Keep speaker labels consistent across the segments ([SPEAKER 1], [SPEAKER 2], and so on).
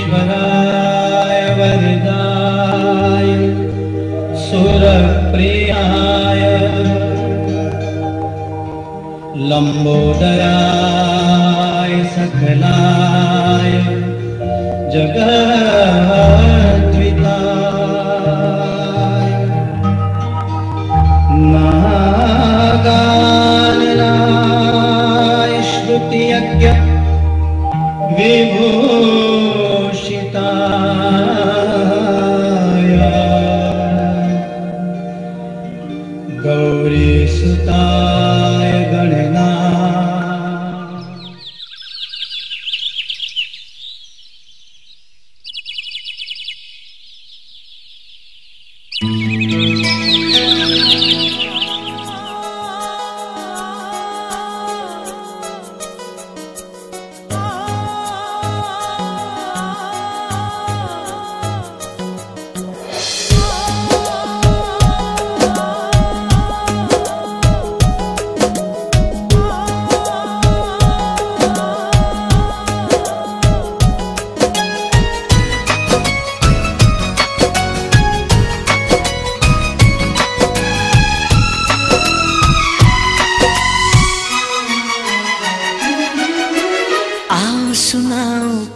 [SPEAKER 1] सर्वेश्वराय वरदाय सुरप्रियाय लंबोदराय सकलाय जगद्विताय नागाननाय श्रुतियज्ञ विभूषिताय गौरीसुताय गणना।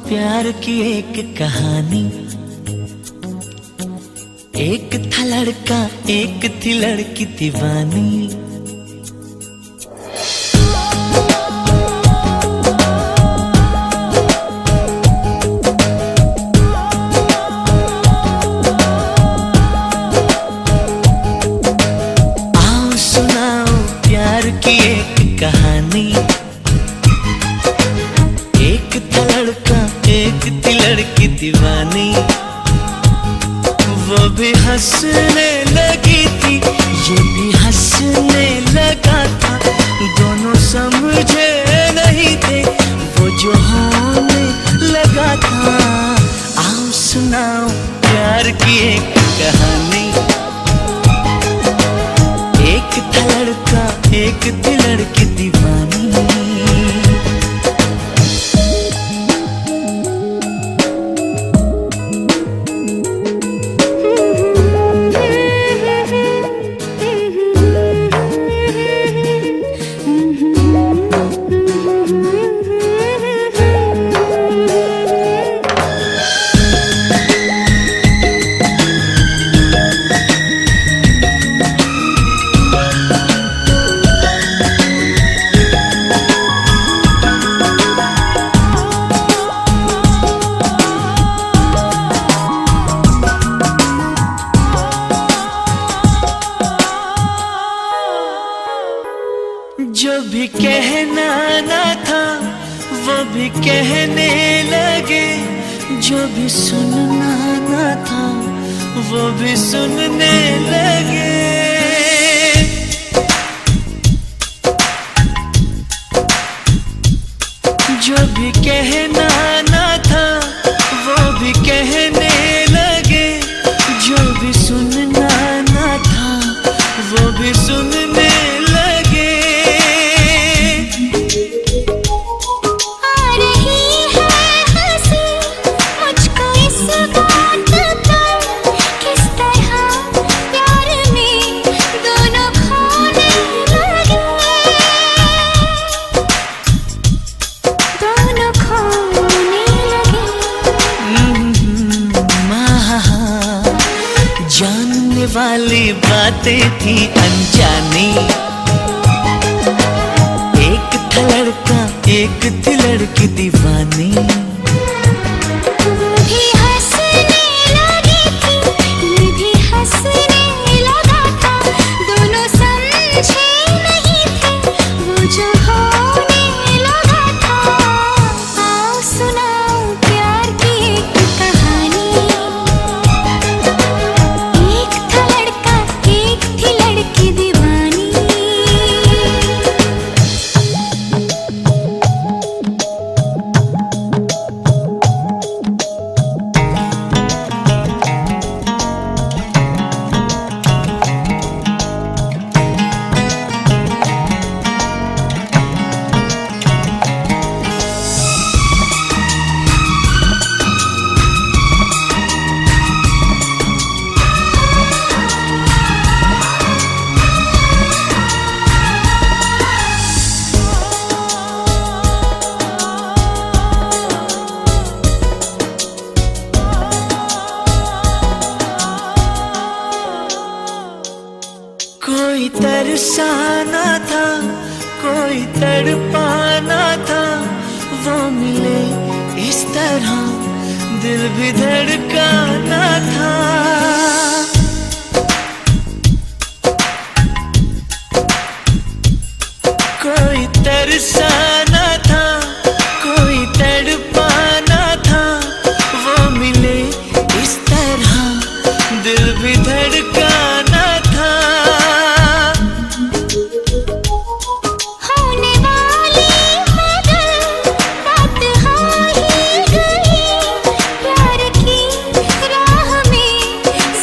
[SPEAKER 2] प्यार की एक कहानी। एक था लड़का एक थी लड़की दीवानी। आओ सुनाओ प्यार की एक कहानी। एक था लड़का एक थी लड़की दीवानी। वो भी हंसने लगी थी ये भी हंसने लगा था। दोनों समझे नहीं थे वो जो होने लगा था। आओ सुनाओ प्यार की एक कहानी। एक था लड़का एक थी लड़की दीवानी। जो भी कहना ना था वो भी कहने लगे। जो भी सुनना ना था वो भी सुनने लगे। जो भी कहना ना था वो भी कहने लगे। जो भी सुनना ना था वो भी सुनने लगे। जानने वाली बातें थी अनजानी। एक था लड़का एक थी लड़की दीवानी। तरसाना था, कोई तड़पाना था, वो मिले इस तरह दिल भी धड़काना था। कोई तरसाना था, कोई तड़पाना था, वो मिले इस तरह दिल भी धड़काना था।
[SPEAKER 3] होने वाली मगर बात हो ही गई, प्यार की राह में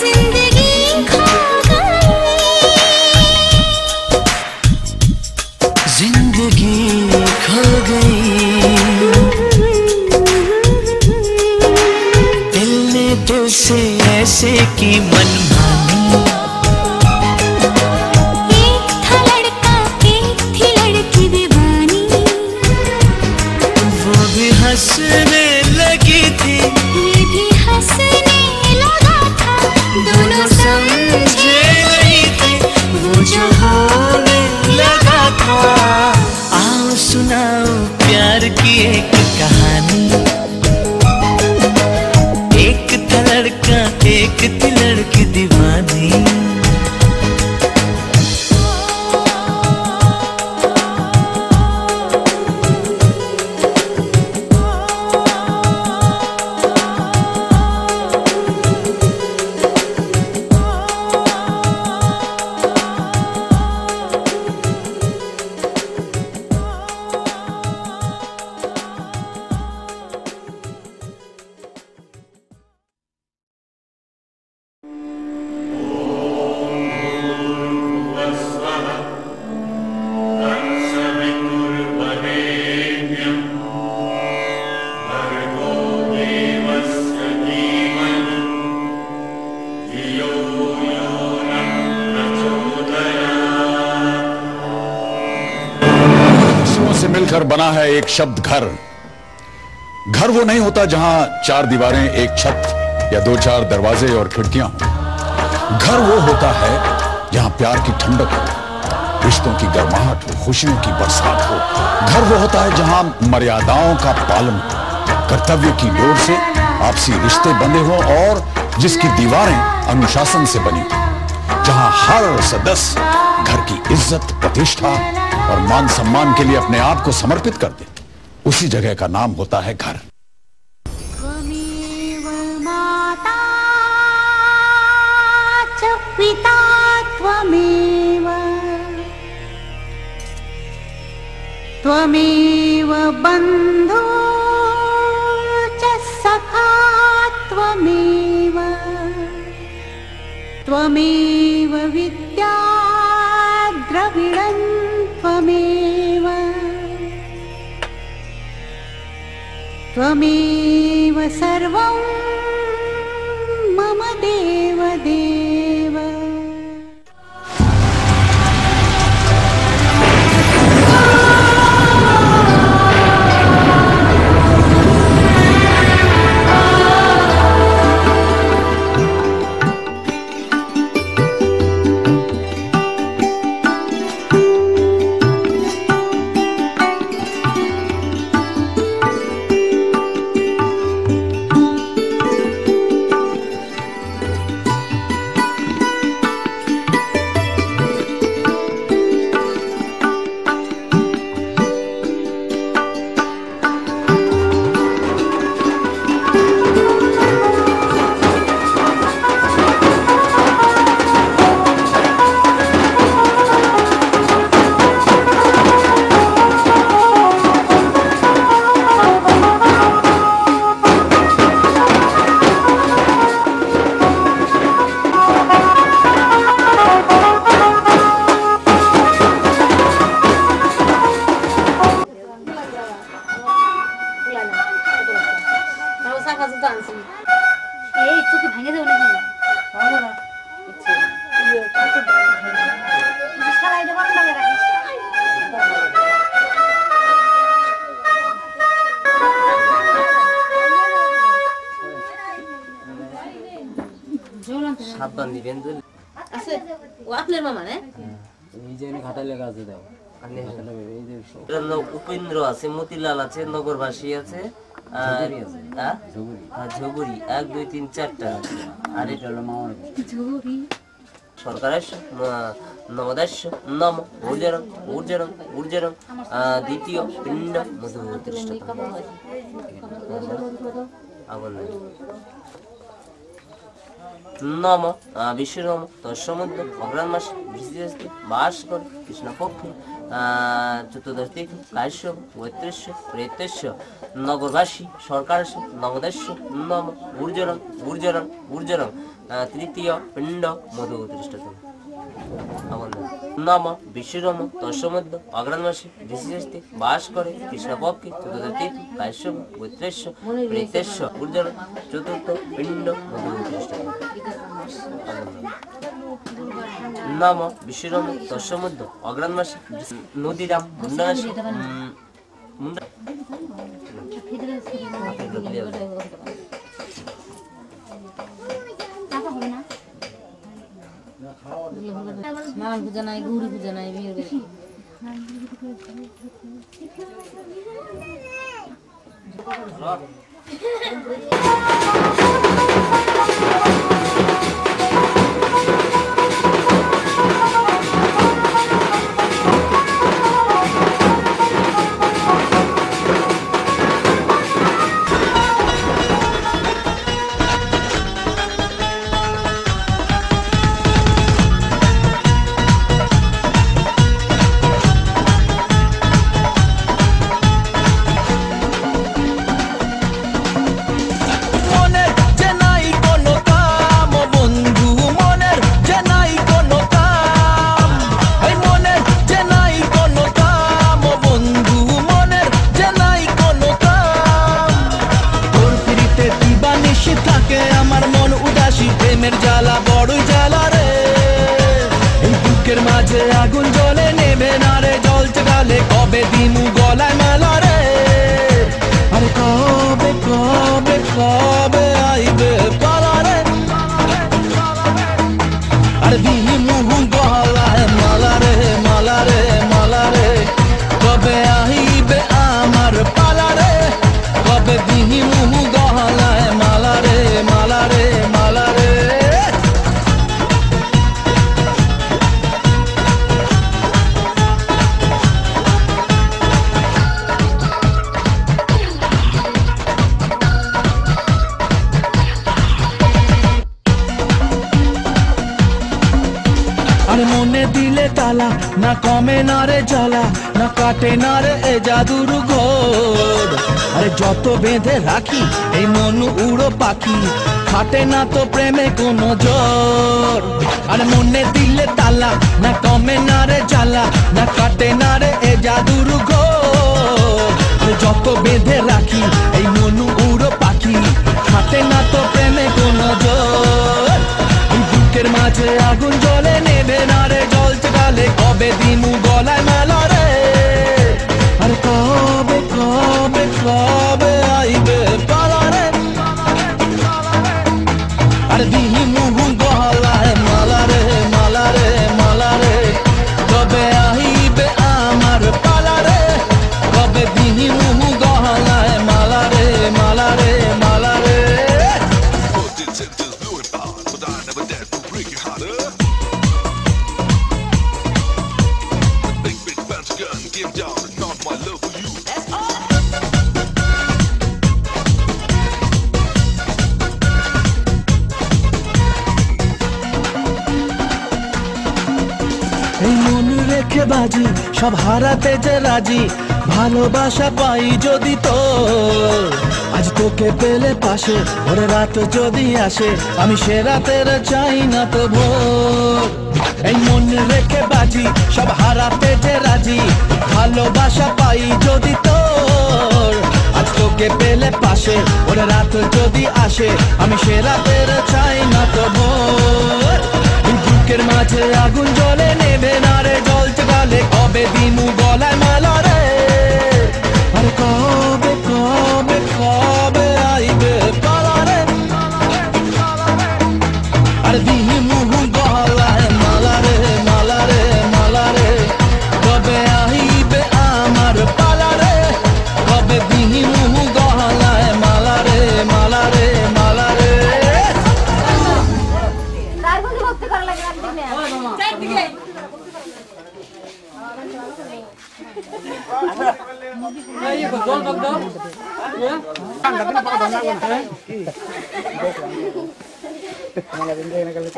[SPEAKER 3] जिंदगी खो गई।
[SPEAKER 2] जिंदगी खो गई, दिल ने दिल से ऐसे की मनमानी।
[SPEAKER 3] एक था लड़का, एक थी लड़की दीवानी,
[SPEAKER 2] वो भी हंसने लगी थी,
[SPEAKER 3] ये भी हंसने लगा था, दोनों
[SPEAKER 2] समझे नहीं थे वो जो होने लगा था। आओ सुनाओ प्यार की एक कहानी। एक था लड़का, एक थी लड़की दीवानी।
[SPEAKER 4] से मिलकर बना है एक शब्द घर। घर वो नहीं होता जहां चार दीवारें, एक छत या दो चार दरवाजे और खिड़कियां हों। घर वो होता है जहां प्यार की ठंडक हो, रिश्तों की गर्माहट हो, खुशियों की बरसात हो। घर वो होता है जहां मर्यादाओं का पालन हो, कर्तव्य की डोर से आपसी रिश्ते बंधे हों और जिसकी दीवारें अनुशासन से बनी हो, जहां हर सदस्य घर की इज्जत, प्रतिष्ठा और मान सम्मान के लिए अपने आप को समर्पित कर दे। उसी जगह का नाम होता है घर।
[SPEAKER 3] त्वमेव माता च पिता त्वमेव, त्वमेव बन्धु च सखा त्वमेव, त्वमेव विद्या द्रविणं त्वमेव, त्वमेव सर्वं मम देव देव।
[SPEAKER 5] সাবধান দিবেন আছে ও আপনার মামা না এই যে ঘাটা লেখা আছে দাও
[SPEAKER 6] উপেন্দ্র আছে, মতিলাল আছে, নগরবাসী আছে, ঝগুরি 1 2 3 4টা আছে। আর এটা হলো মামার সরকারের নমদাস্য নম ঊর্জরং ঊর্জরং ঊর্জরং দ্বিতীয় পিণ্ড মধু 30টা আগুন নম বিশ্বনম তৎসমুদ্র অগ্রাণ মাস বৃষ্টি বাস করে কৃষ্ণপক্ষে চতুর্দশ তিথি কাশ্যপ গৈত্রেশ্য প্রেতেশ্য নগরবাসী সরকার নগদেশ্য নম ঊর্জরং ঊর্জরং ঊর্জরং তৃতীয় পিণ্ড মধু 30টা নম বিশ্বরম তৎসমুদ্র অগ্রাণ মাসে বৃষ্টি বাস করে কৃষ্ণপক্ষে চতুর্দশ তিথি কাশ্যপ গৈত্রেশ্য প্রেতেশ্য ঊর্জরং চতুর্থ পিণ্ড মধু 30টা নাম বিশ্বরম তৎসমুদ্র অগ্রাণ মাসে নদীরাম মুন্ডানাসী
[SPEAKER 7] মান পূজা নাই গৌরী পূজা নাই
[SPEAKER 2] আগুন জ্বলে নেবে না রে জলতে গালে কবে দিমু গলায় মালা রে আরে কবে কবে কবে আইবে পালা রে আরে দিমু গলায় মালা রে মালা রে মালা রে কবে আইবে আমার পালা রে কবে দিমু গলায় মালা রে মালা রে মালা রে আরে মনে দিলে তালা না কমে না রে জ্বালা না কাটে না রে এ জাদুর ঘোর আরে যত বেঁধে রাখি এই মন উড়ো পাখি খাটে না তো প্রেমে কোনো জোর আরে মনে দিলে তালা না কমে না রে জ্বালা না কাটে না রে এ জাদুর ঘোর যত বেঁধে রাখি এই মন উড়ো পাখি খাটে না তো প্রেমে কোনো জোর বুকের মাঝে আগুন জ্বলে নেবে না রে জলতে গালে কবে দিমু গলায় মালা রে আরে কবে কবে কবে আইবে পালা রে আরে দিমু গলায় মালা রে মালা রে মালা রে কবে আইবে আমার পালা রে কবে দিমু গলায় মালা রে মালা রে মালা রে এই মন রেখে বাজি সব হারাতে যে রাজি ভালোবাসা পাই যদি তো আজ তোকে পেলে পাশে ওরে রাত যদি আসে আমি সে রাতের চাই না তো ভোর এই মন রেখে বাজি সব হারাতে যে রাজি ভালোবাসা পাই যদি তোর আজ তোকে পেলে পাশে ওরে রাত যদি আসে আমি সে রাতের চাই না তো ভোর বুকের মাঝে আগুন জ্বলে নেবে না রে জলতে গালে কবে দিমু গলায় মালা রে আরে কবে কবে কবে আইবে পালা রে আরে দিমু গলায় মালা রে মালা রে মালা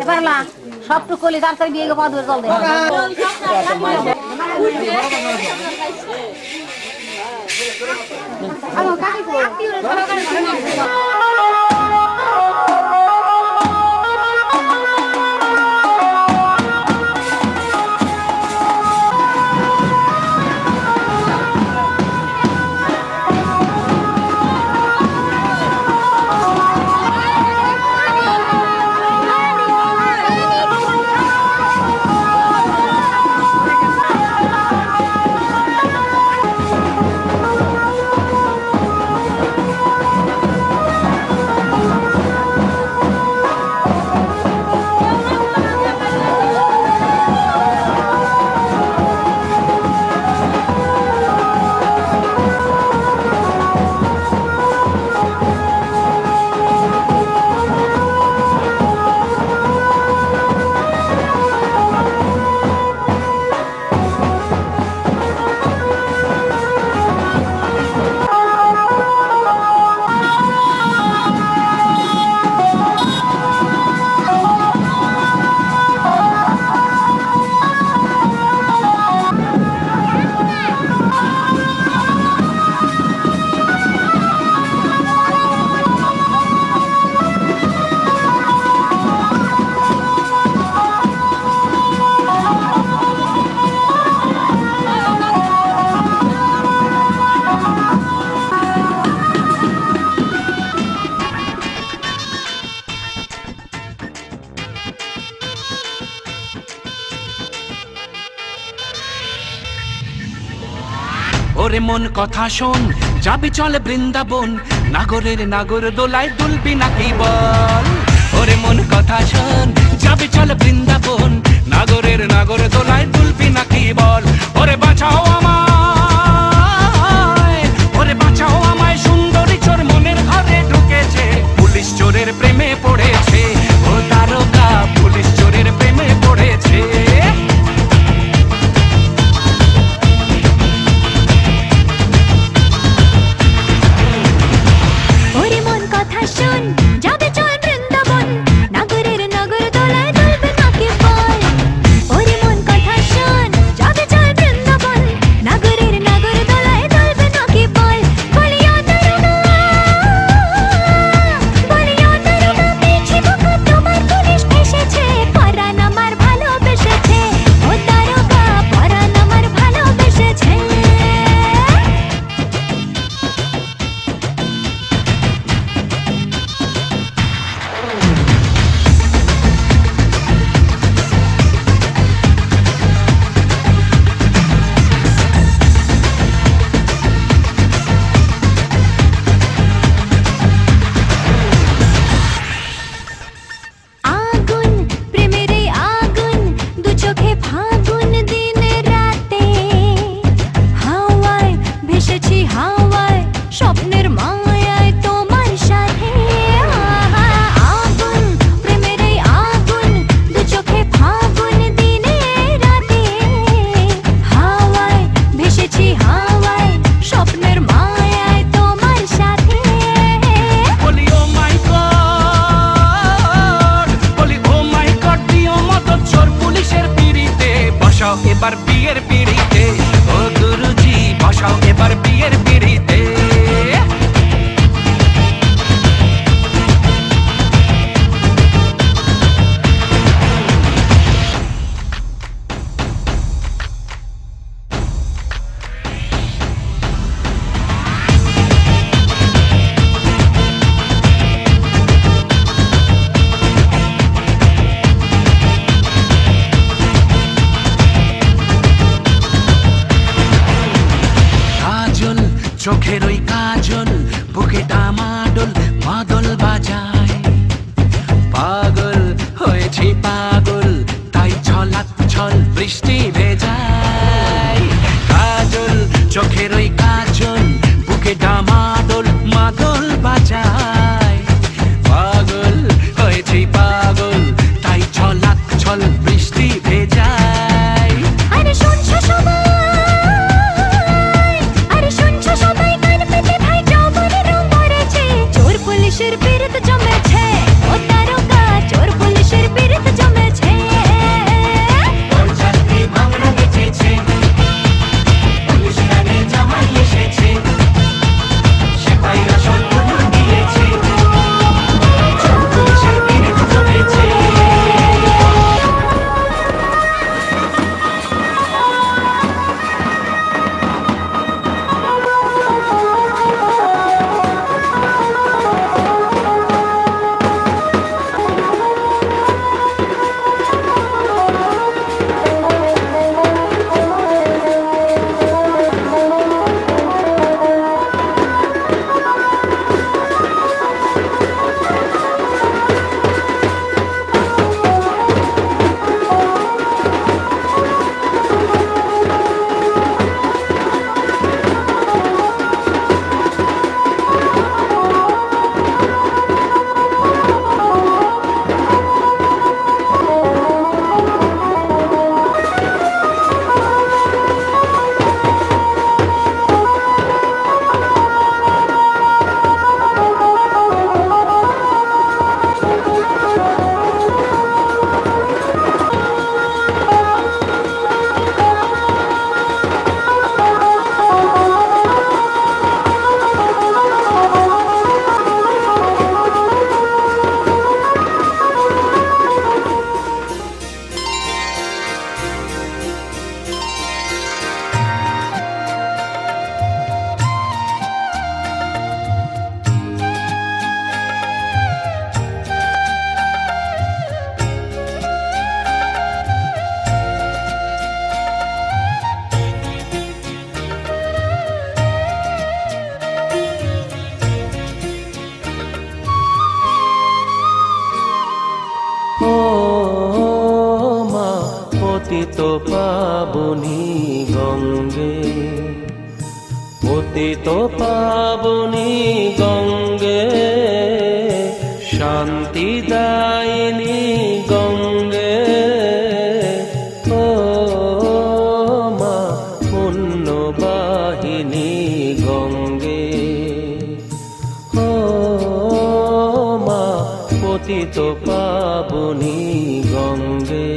[SPEAKER 7] এবার না সবটুকু কলি তাড়াতাড়ি বিয়ে গো পাদুর জল দে আমার কাকি কো
[SPEAKER 5] ওরে মন কথা শোন যাবি চলে বৃন্দাবন নাগরের নাগর দোলায় দুলবি নাকি বল ওরে মন কথা শোন যাবি চলে বৃন্দাবন নাগরের নাগর দোলায় দুলবি নাকি বল ওরে বাঁচাও আমায় সুন্দরী চোর মনের ঘরে ঢুকেছে পুলিশ চোরের প্রেমে পড়েছে ও তারকা পুলিশ চোরের প্রেমে পড়েছে এবার বিয়ের পিড়িতে ও গুরুজি বসাও এবার বিয়ের পিড়িতে চোখের ওই কাজল বুকে ডামাডোল মাদল বাজায় পাগল হয়েছি পাগল তাই ছলাৎ ছল বৃষ্টি ভেজায় কাজল চোখের ওই কাজল বুকে ডামাডোল মাদল বাজায় পাগল হয়েছি পাগল তাই ছলাৎ ছল বৃষ্টি ভেজায়
[SPEAKER 3] আরে শুনছো সবাই পুলিশের বিরুদ্ধে জমেছে, ও দারোগা চোর পুলিশের বিরুদ্ধে জমেছে।
[SPEAKER 2] ওর চাকরি ভাঙড়া বেঁচেছে, পুলিশ গানে জামাই এসেছে, সেপাইরা সব তুলে দিয়েছে, চোর পুলিশের বিরুদ্ধে জমেছে। ও মা পতিত পাবনী গঙ্গে, পতিত পাবনী গঙ্গে, শান্তি দায়িনী গঙ্গে। ও মা পুণ্যবাহিনী গঙ্গে, ও মা পতিত পাবনী গঙ্গে।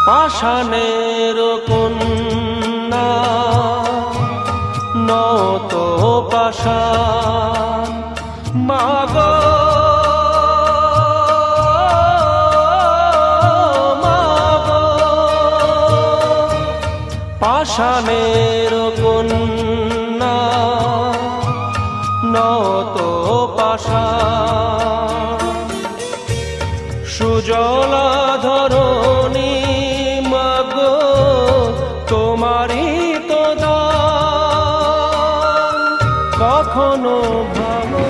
[SPEAKER 2] পাষাণের কন্যা নত পাষাণ, মাগো মাগো, পাষাণের কন্যা নত পাষাণ, সুজলা ধরণী তোমারই তো দান, কখনো ভাবো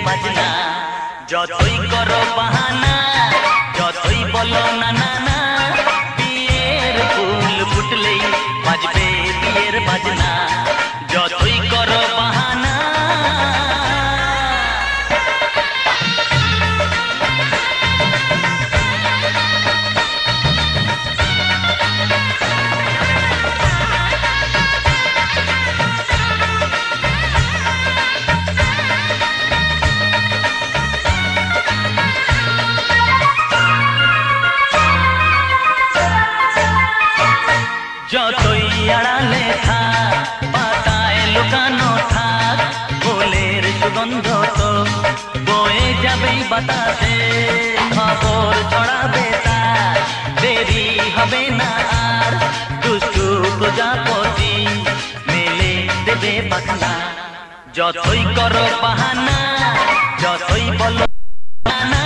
[SPEAKER 2] বাজনা যতই করো বাহানা যতই বলো না না না বিয়ের ফুল ফুটলেই বাজবে বিয়ের বাজনা যতই করো বাহানা যতই আড়ালে থাক পাতায় লুকানো থাক ফুলের সুগন্ধ তো বয়ে যাবেই বাতাসে খবর ছড়াবে তার দেরি হবে না আর দুষ্টু প্রজাপতি মেলে দেবে পাখনা যতই করো বাহানা যতই বলো না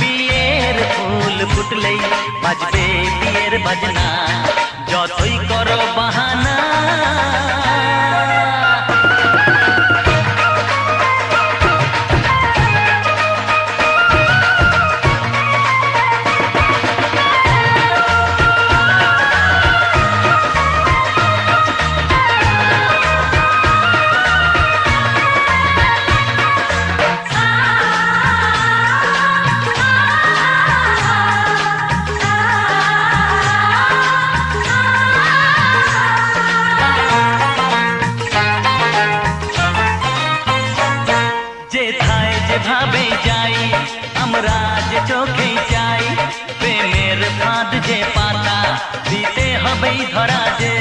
[SPEAKER 2] বিয়ের ফুল ফুটলেই বাজবে বিয়ের বাজনা যতই করো বাহানা যেভাবে যাই আমরা যে চোখে যাই প্রেমের ফাঁদ যে পাতা দিতে হবেই ধরা যে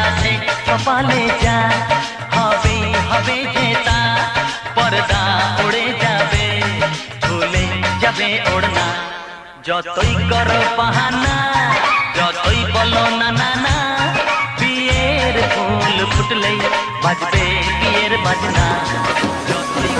[SPEAKER 2] আছে কপালে যা হবে হবে যে তা পর্দা উড়ে যাবে ভুলে যাবে ওড়না যতই করো বাহানা যতই বলো না না না বিয়ের ফুল ফুটলেই বাজবে বিয়ের বাজনা যতই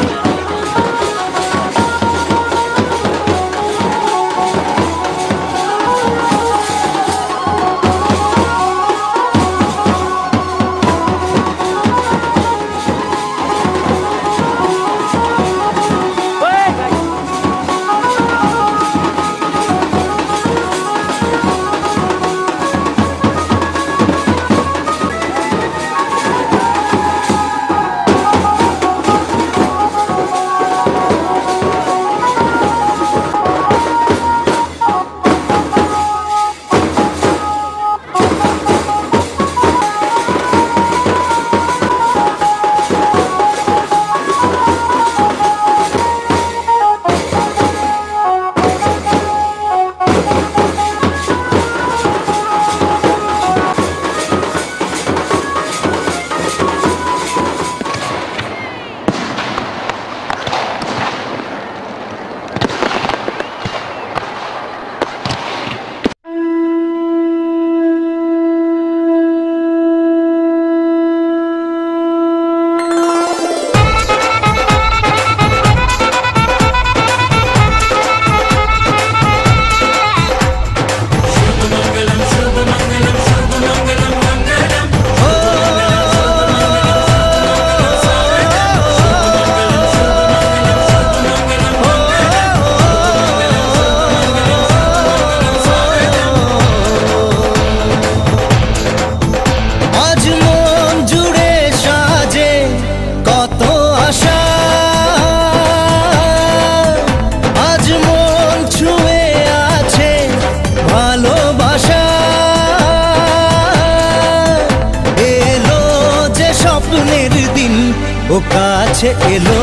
[SPEAKER 2] কাছে এলো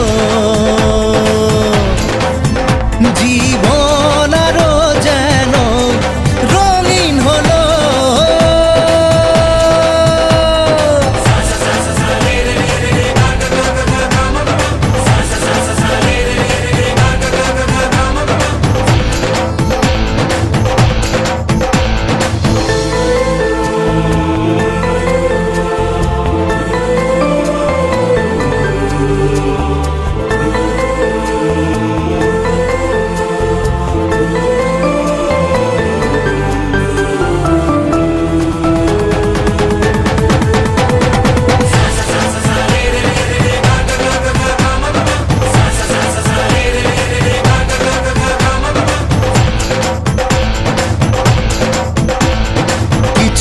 [SPEAKER 2] জীবন আরো যেন রঙিন হলো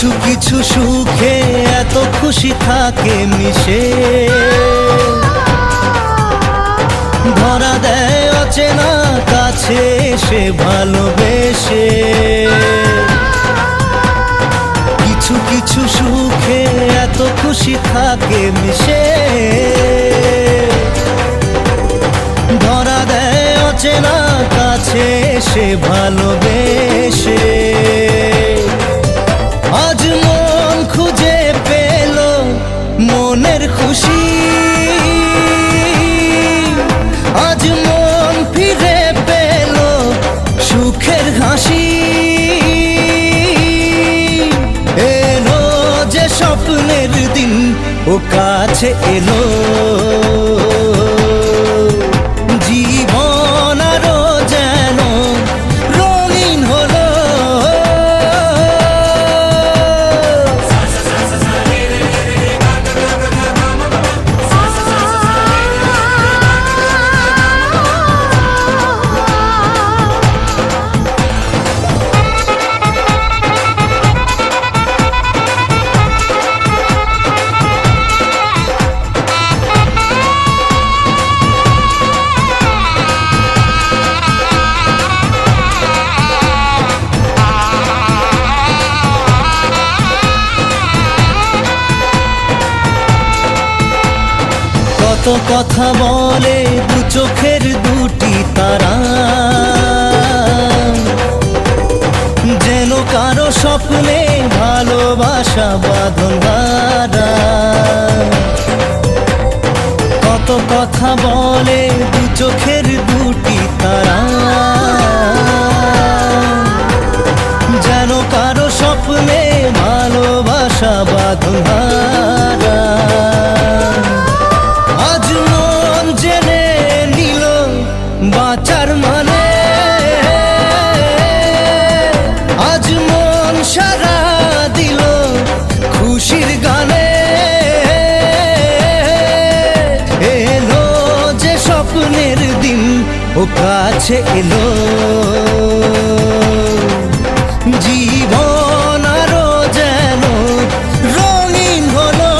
[SPEAKER 2] কিছু কিছু সুখে এত খুশি থাকে মিশে, ধরা দেয় অচেনা কাছে সে ভালোবেসে। কিছু কিছু সুখে এত খুশি থাকে মিশে, ধরা দেয় অচেনা কাছে সে ভালোবেসে। আজ মন খুঁজে পেল মনের খুশি, আজ মন ফিরে পেল সুখের হাসি। এলো যে স্বপ্নের দিন ও কাছে এলো, জীবন আরো যেন রঙিন হলো। কত কথা বলে দু চোখের দুটি তারা, যেন কারো স্বপ্নে ভালোবাসা বাঁধন হারা। কত কথা বলে দু চোখের দুটি তারা, যেন কারো স্বপ্নে ভালোবাসা বাঁধন হারা। আজ মন জেনে নিল বাঁচার মানে, আজ মন সারা দিল খুশির গানে। এলো যে স্বপ্নের দিন ও কাছে এলো, জীবন আরো যেন রঙিন হলো।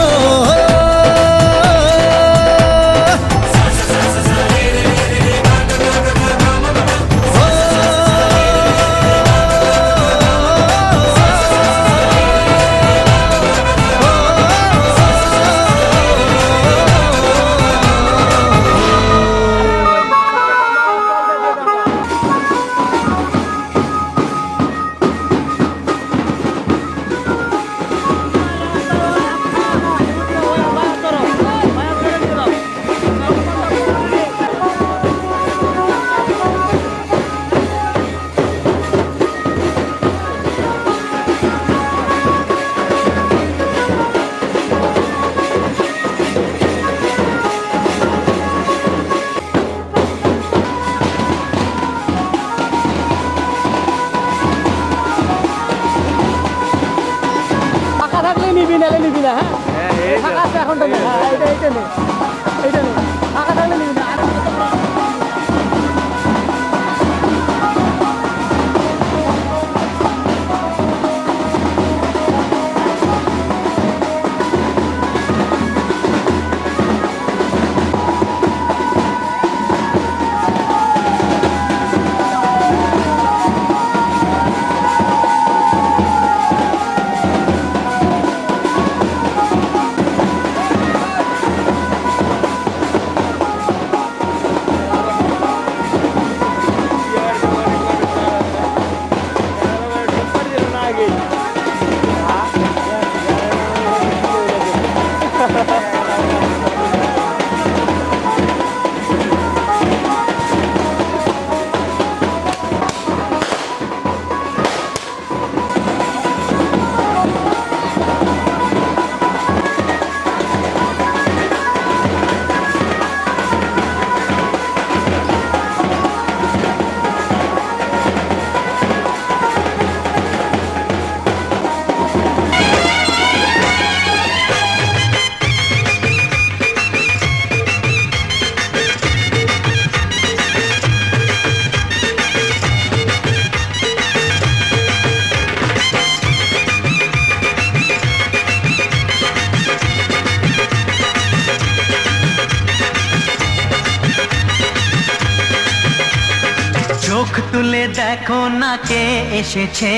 [SPEAKER 2] চোখ তুলে দেখো না কে এসেছে,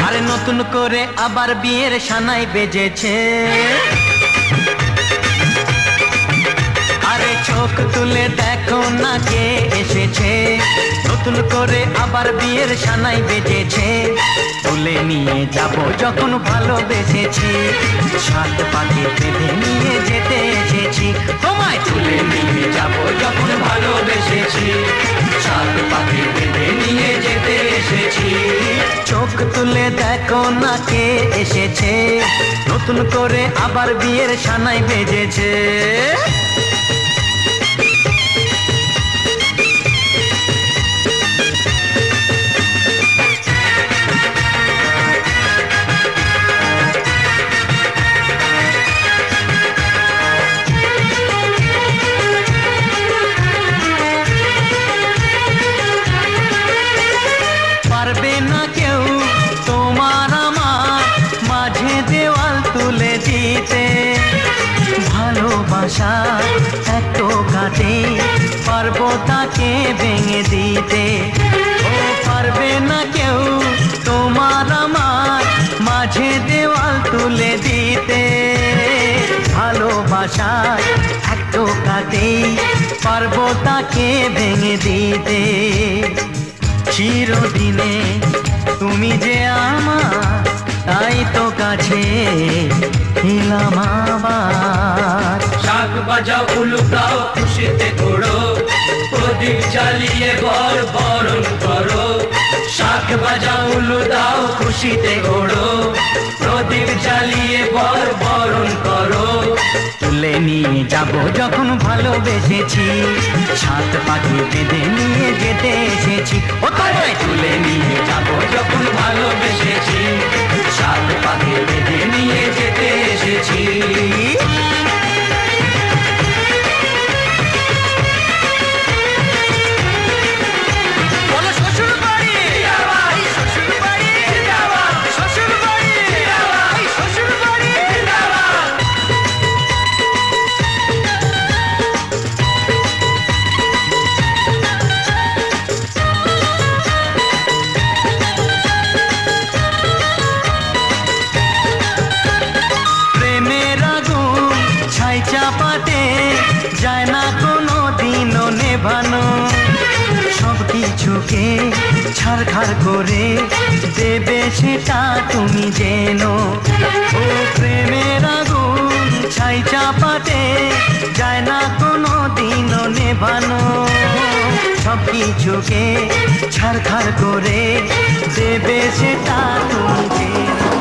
[SPEAKER 2] আরে নতুন করে আবার বিয়ের সানাই বেজেছে। আরে চোখ তুলে দেখো না কে এসেছে, নতুন করে আবার বিয়ের সানাই বেজেছে। তুলে নিয়ে যাব যখন ভালোবেসেছি, সাত পাকে বেঁধে নিয়ে যেতে এসেছি। তোমায় তুলে নিয়ে যাব যখন ভালোবেসেছি, সাত পাকে বেঁধে নিয়ে যেতে এসেছি। চোখ তুলে দেখো না কে এসেছে, নতুন করে আবার বিয়ের সানাই বেজেছে। পারবে না কেউ তোমার আমার মাঝে দেওয়াল তুলে দিতে, ভালোবাসা এত কাটে পারবো তাকে ভেঙে দিতে। ও পারবে না কেউ তোমার আমার মাঝে দেওয়াল তুলে দিতে, ভালোবাসা এত কাটে পারবো তাকে ভেঙে দিতে। চিরদিনে তুমি যে আমার, তাই তো কাছে এলাম আবার।
[SPEAKER 8] শাক বাজাও উলুকাও খুশিতে ঘোড়ো, প্রদীপ জ্বালিয়ে বর বরণ করো। শাক বাজাও উলু দাও খুশিতে ঘোড়ো, প্রদীপ জ্বালিয়ে বর বরণ করো।
[SPEAKER 2] তুলে নিয়ে যাব যখন ভালোবেসেছি, সাত পাখি বেঁধে নিয়ে যেতে এসেছি। ও তোমায় তুলে নিয়ে যাব যখন ভালোবেসেছি, সাত পাখি বেঁধে নিয়ে যেতে এসেছি। বলো শ্বশুর বাড়ি, শ্বশুর বাড়ি, শ্বশুর বাড়ি, শ্বশুর বাড়ি। প্রেমের আগুন ছাই চাপাতে যায় না কোনো দিনও নেভানো, সব কিছুকে ছাড়খাড় করে দেবে সেটা তুমি জেনো। ও প্রেমের আগুন ছাই চাপাতে যায় না কোনো দিনও নেভানো, সব কিছুকে ছাড়খাড় করে দেবে সেটা তুমি জেনো।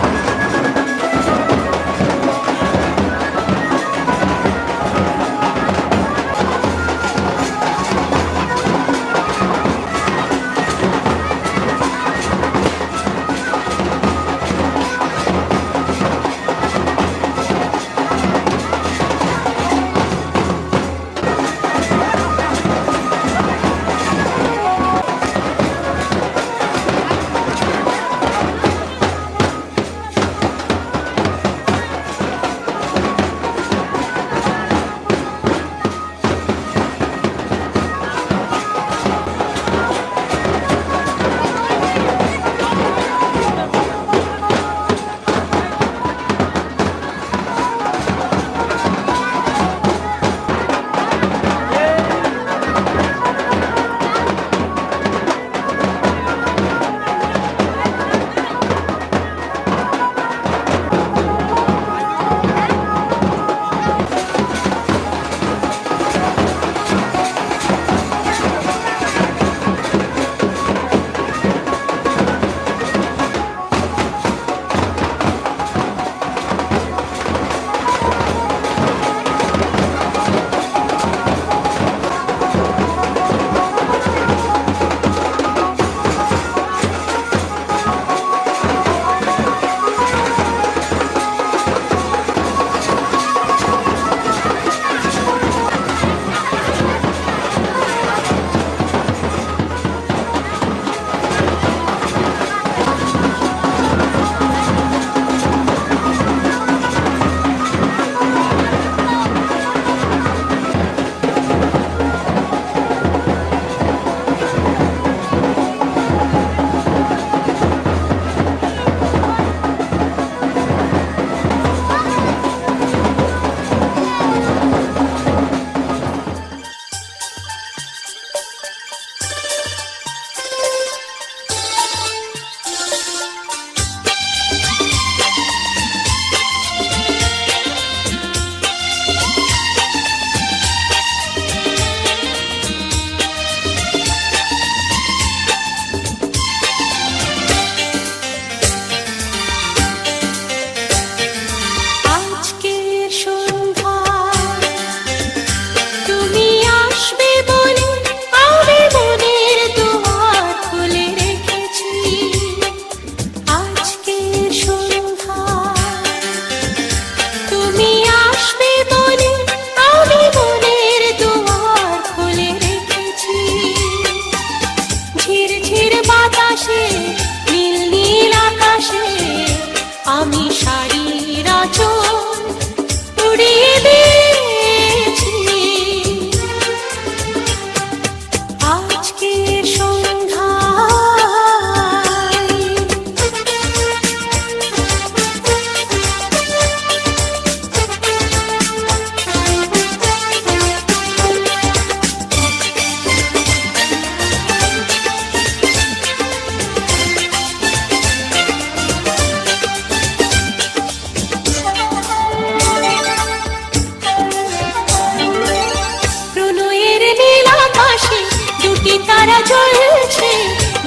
[SPEAKER 3] তারা জ্বলছে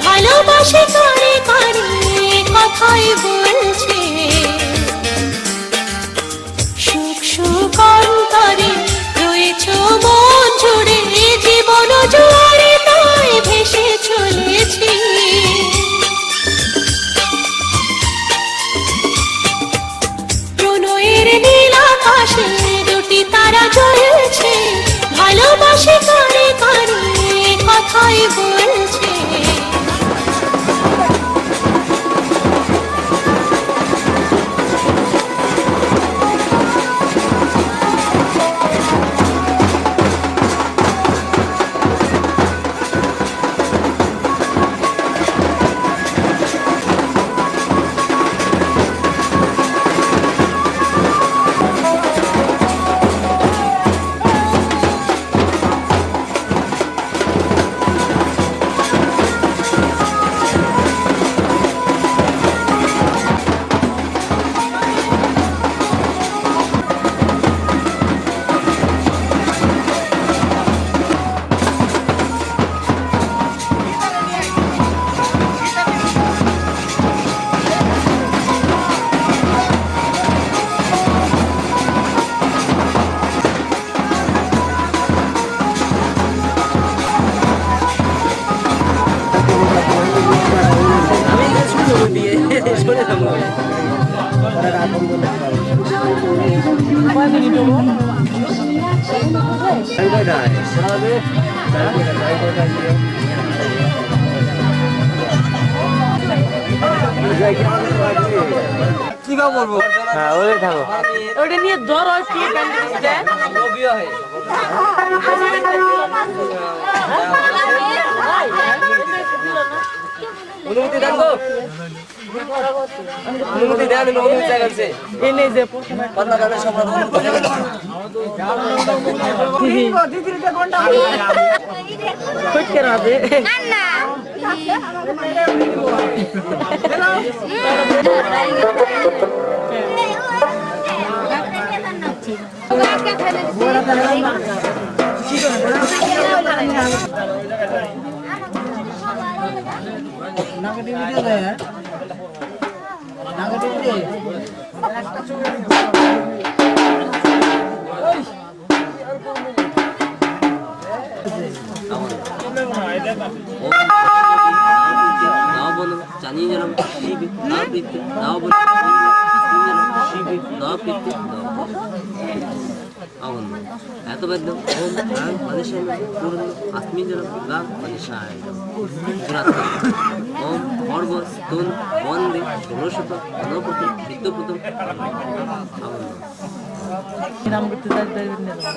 [SPEAKER 3] ভালোবাসে কারে কারে কথাই বলছে সুখ সুখ অন্তরে রয়েছে মন জুড়ে জীবন জোয়ারে তাই ভেসে চলেছি প্রণয়ের নীল আকাশে দুটি তারা জ্বলছে ভালোবাসে কারে কারে কথাই বলছে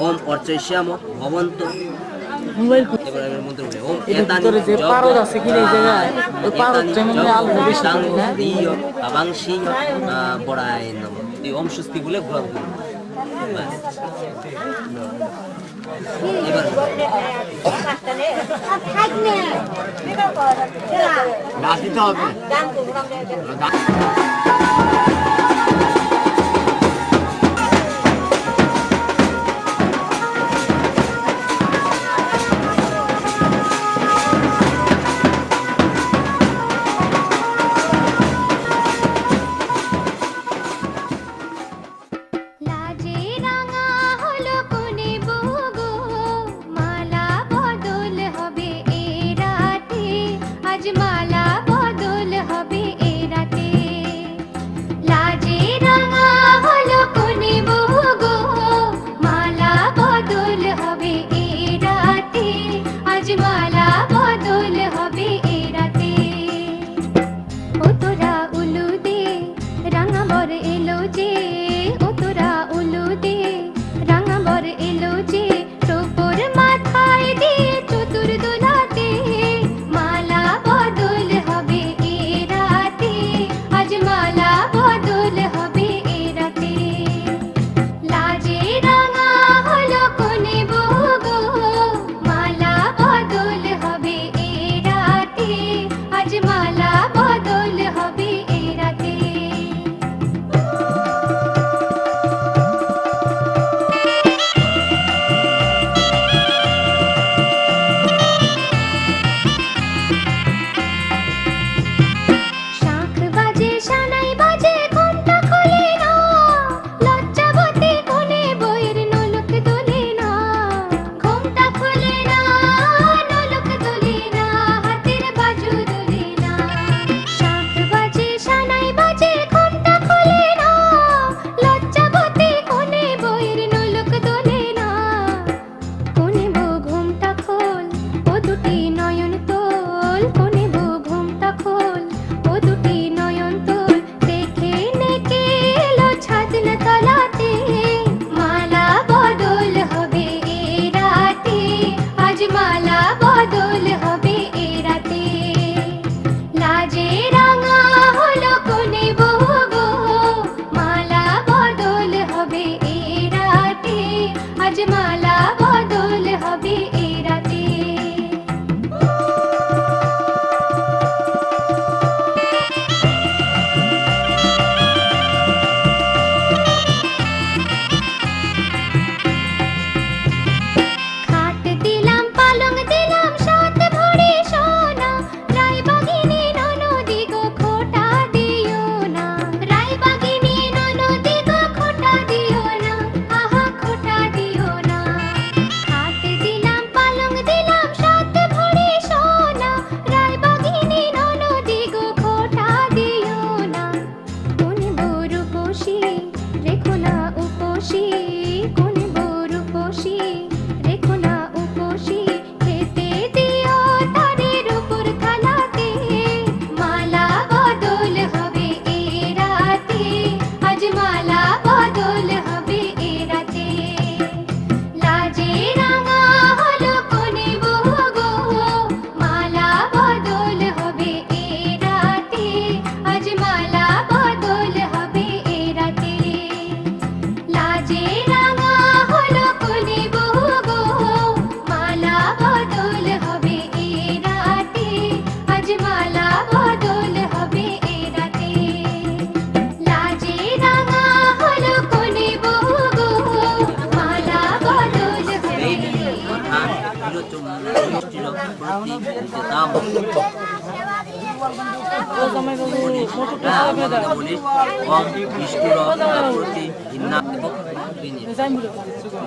[SPEAKER 6] ओम अर्चयश्याम भवन्तो ओम स्वस्ति बोले লাজে রাঙা হলো কোনে বউ গো মিষ্টির প্রতি যেতাম বলি কম মিষ্টির প্রতি ঘৃণা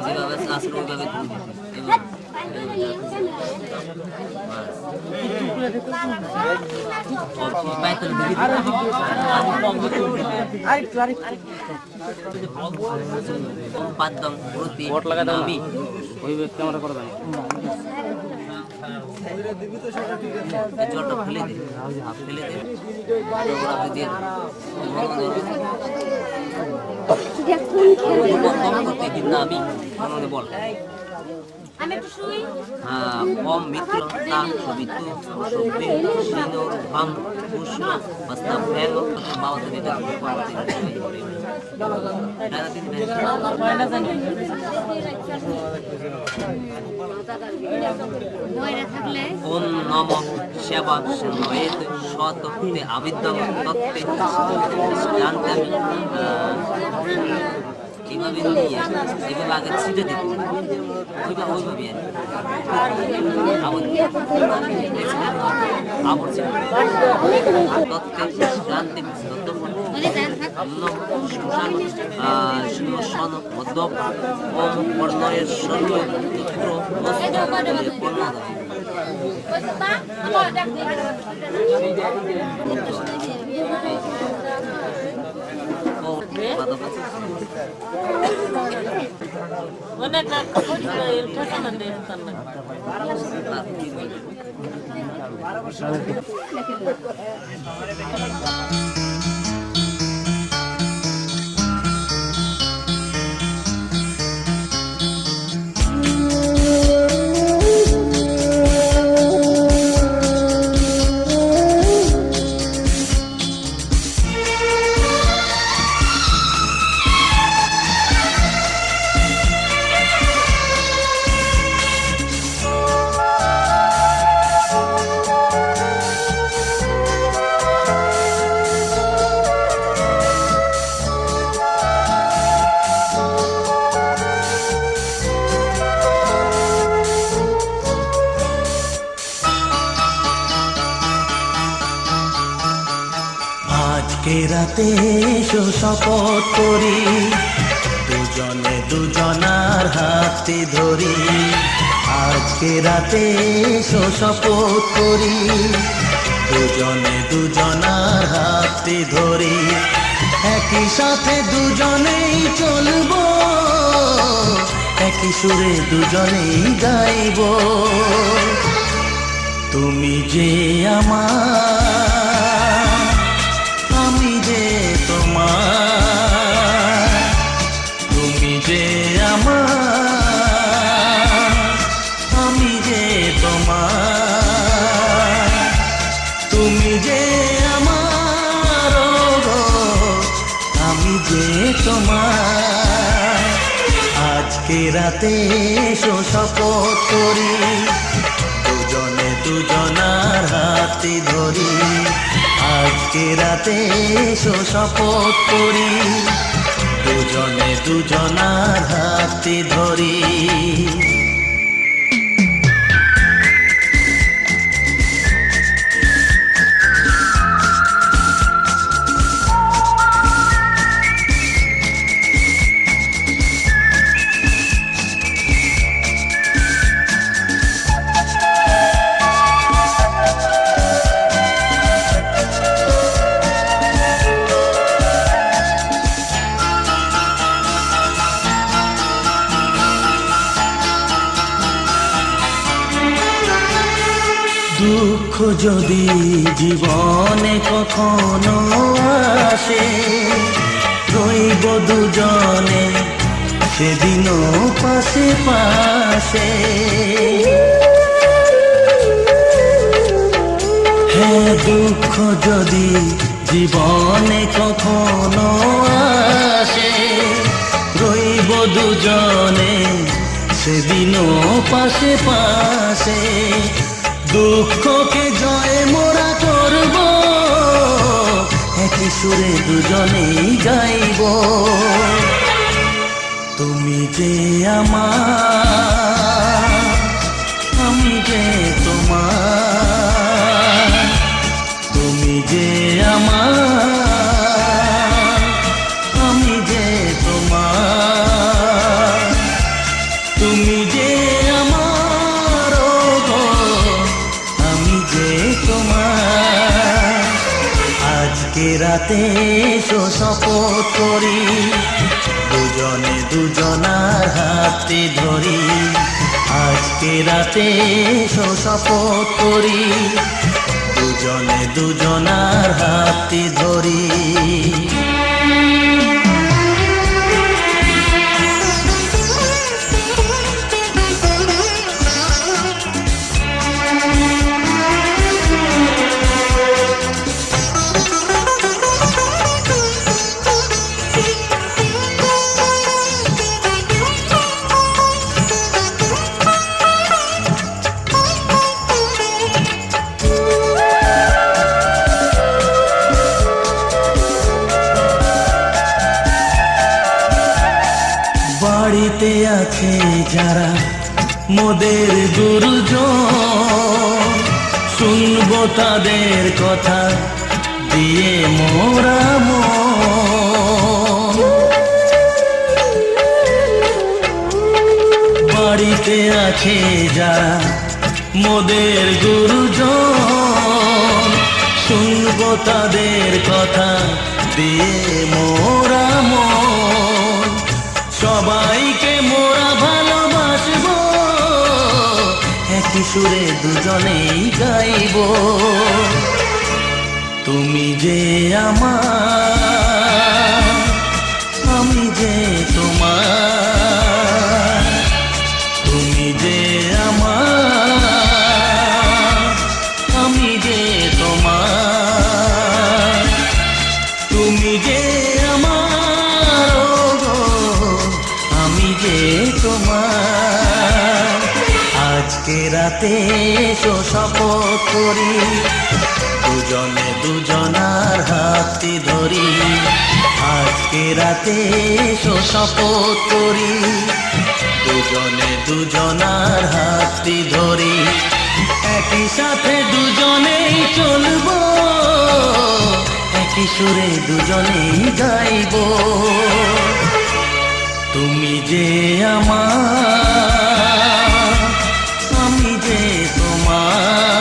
[SPEAKER 6] যেভাবে আসলে ওইভাবে ক্যামেরা করে জলটা ফেলে দে ফেলে দে দিয়ে আমি বল কম মিত্র তা সবিতু সব্যে সিনোর ভাম পুষ্ণ বাস্তা ভ্যালো বাবা থেকে ওম নম সেবা নয়েত সততে আবিদ্যম তত্ত্বে জানতামি এইভাবে নিয়ে এইভাবে আগে ছিটে দিত ওইভাবে তত্ত্বে জানতে মধ্যম ওম বর্ণয়ের সর্বত্র
[SPEAKER 2] রাতে শপথ করি দুজনে দুজনার হাতে ধরি আজকে রাতে শপথ করি দুজনে দুজনার হাতে ধরি একই সাথে দুজনেই চলবো একই সুরে দুজনেই গাইব তুমি যে আমার তুমি যে আমার আমি যে তোমার তুমি যে আমার আমি যে তোমার আজকে রাতে শপথ করি দুজনে দুজনার হাতে ধরি আজকে রাতে শপথ করি দুজনে দুজনার হাতে ধরি দুঃখ যদি জীবনে কখনো আসে রইব দুজনে সেদিনও পাশে পাশে হ্যাঁ দুঃখ যদি জীবনে কখনো আসে রইব দুজনে সেদিনও পাশে পাশে দুঃখকে জয় মোরা করব একই সুরে দুজনেই গাইব তুমি যে আমার রাতে এসো শপথ করি দুজনে দুজনার হাতে ধরি আজকে রাতে এসো শপথ করি দুজনে দুজনার হাতে ধরি বাড়িতে আছে যারা মোদের গুরুজন শুনবো তাদের কথা দিয়ে মোরা মন বাড়িতে আছে যারা মোদের গুরুজন শুনবো তাদের কথা দিয়ে মোরা মন সবাইকে মোরা ভালোবাসবো একই সুরে দুজনেই গাইব তুমি যে আমার আমি যে তোমার তুমি যে আমার আমি যে তোমার তুমি যে তোমার আজকে রাতে এসো শপথ করি দুজনে দুজনার হাতে ধরি আজকে রাতে এসো শপথ করি দুজনে দুজনার হাতে ধরি একই সাথে দুজনেই চলবো একই সুরে দুজনেই গাইব তুমি যে আমার আমি যে তোমার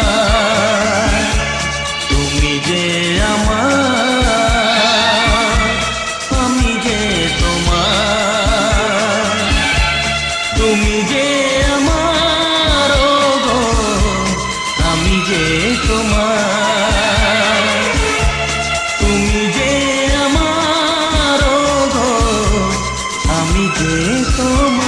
[SPEAKER 2] তুমি যে আমার আমি যে তোমার তুমি যে আমার গো আমি যে তোমার তুমি যে আমার গো আমি যে তোমার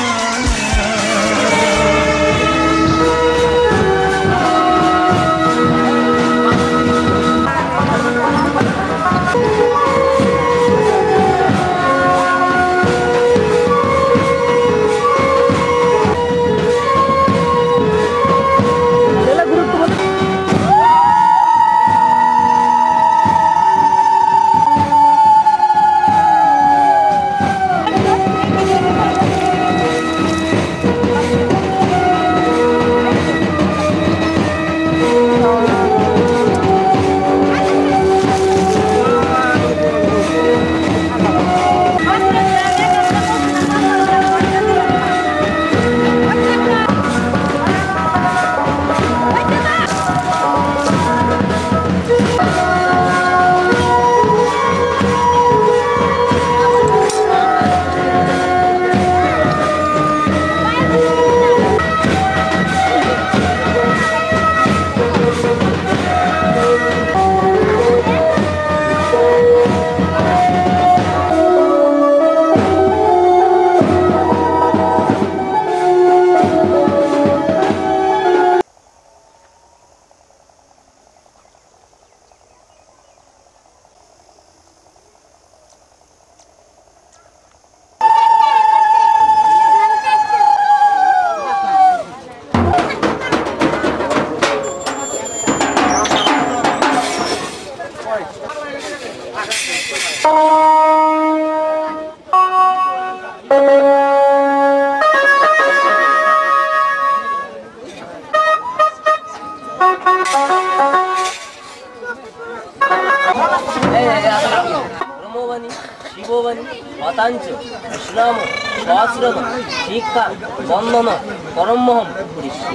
[SPEAKER 6] ব্রহ্মবাণী শিববাণী হতাঞ্চ কৃষ্ণাম সহস্রম শিক্ষা বন্দন পরমহম কৃষ্ণ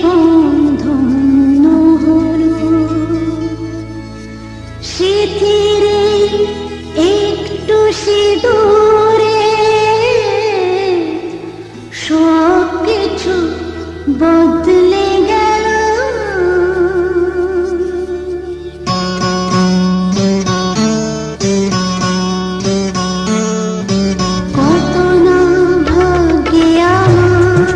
[SPEAKER 3] জীবন ধন্য হলো স্মৃতিরে একটু সিঁদুরে সব কিছু বদলে গেল কত না ভাগ্যে আমার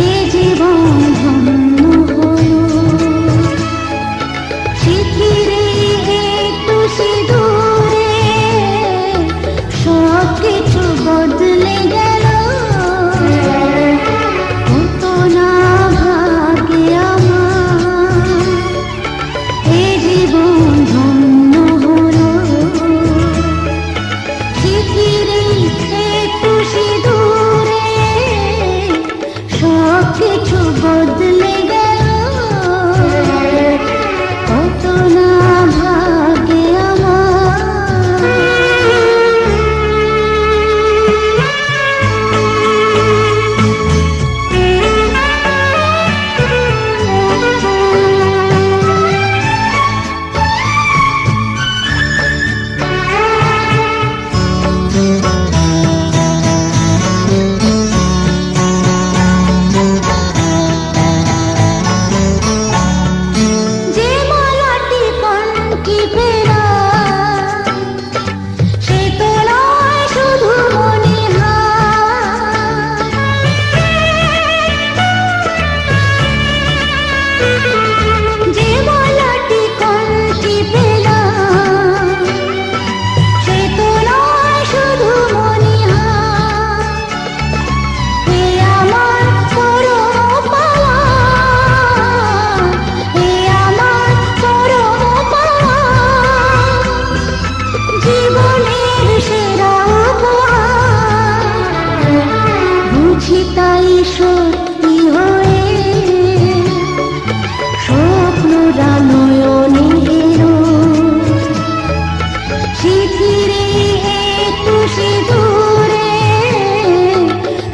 [SPEAKER 3] এই জীবন ধন্য হলো স্মৃতিরে একটু সিঁদুরে সব কিছু বদলে গেল কত না ভাগ্যে আমার এই জীবন ধন্য হলো স্মৃতিরে একটু সিঁদুরে সব কিছু বদলে গেল কত না ভাগ্যে যে মালাটি কণ্ঠে ফেরা সে তো নয় শুধু মনিহার যে মালাটি কণ্ঠে ফেরা সে তো নয় শুধু মনিহার এ আমার পরম পাওয়া এ আমার পরম পাওয়া জীবনের সেরা উপহার বুঝি তাই সত্যি হয়ে স্বপ্নরা নয়নে এলো স্মৃতিরে একটু সিঁদুরে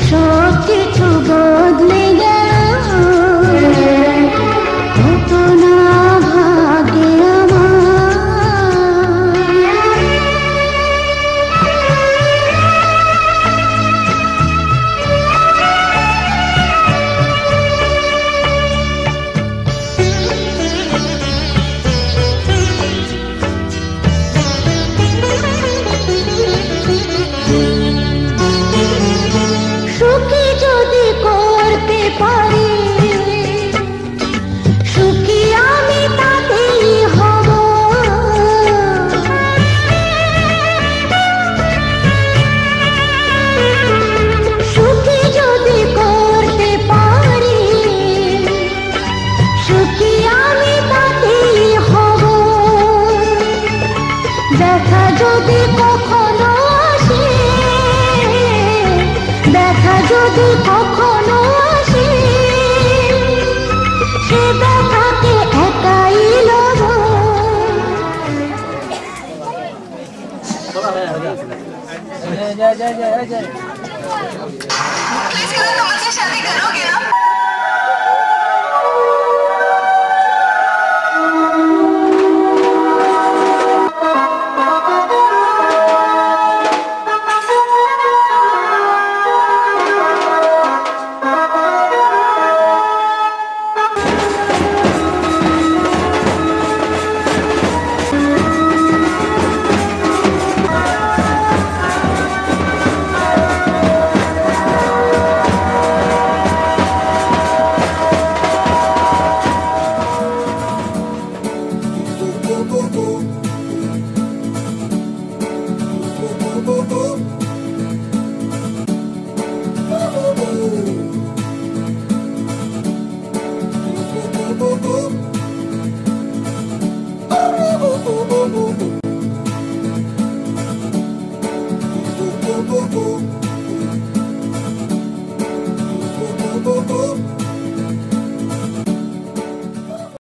[SPEAKER 3] সব কিছু বদলে গেল কত না ভাগ্যে সুখী যদি করতে পারি সুখী আমি তাতেই হব সুখী যদি করতে পারি সুখী আমি তাতেই হব দেখা যদি কখনো আসে দেখা যদি কখনো আসে সে দেখাকে একাই লব
[SPEAKER 6] জয় জয় জয় জয়